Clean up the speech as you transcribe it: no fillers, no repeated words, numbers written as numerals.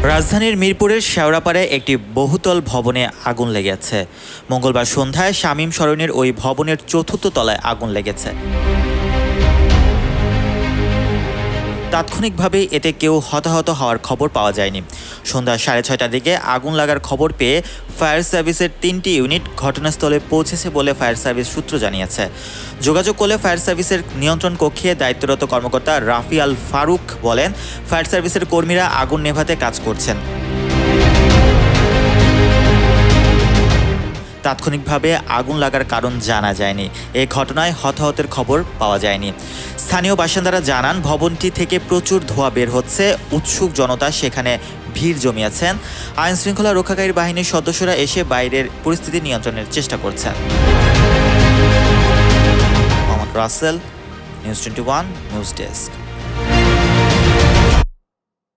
রাজধানীর মিরপুরের শেওড়াপাড়ে একটি বহুতল ভবনে আগুন লেগেছে। মঙ্গলবার সন্ধ্যায় শামীম সরণির ওই ভবনের চতুর্থ তলায় আগুন লেগেছে। তাৎক্ষণিকভাবে এতে কেউ হতাহত হওয়ার খবর পাওয়া যায়নি। সন্ধ্যা 6:30টার দিকে আগুন লাগার খবর পেয়ে ফায়ার সার্ভিসের 3টি ইউনিট ঘটনাস্থলে পৌঁছেছে বলে ফায়ার সার্ভিস সূত্র জানিয়েছে। যোগাযোগ করলে ফায়ার সার্ভিসের নিয়ন্ত্রণ কক্ষে দায়িত্বরত কর্মকর্তা রাফি আল ফারুক বলেন, ফায়ার সার্ভিসের কর্মীরা আগুন নেভাতে কাজ করছেন। তাৎক্ষণিকভাবে আগুন লাগার কারণ জানা যায়নি। এ ঘটনায় হতাহতের খবর পাওয়া যায়নি। স্থানীয় বাসিন্দারা জানান, ভবনটি থেকে প্রচুর ধোঁয়া বের হচ্ছে। উৎসুক জনতা সেখানে ভিড় জমিয়েছেন। আইনশৃঙ্খলা রক্ষাকারী বাহিনীর সদস্যরা এসে বাইরের পরিস্থিতি নিয়ন্ত্রণের চেষ্টা করছেন। Mohammad Rasel, news 21 news desk.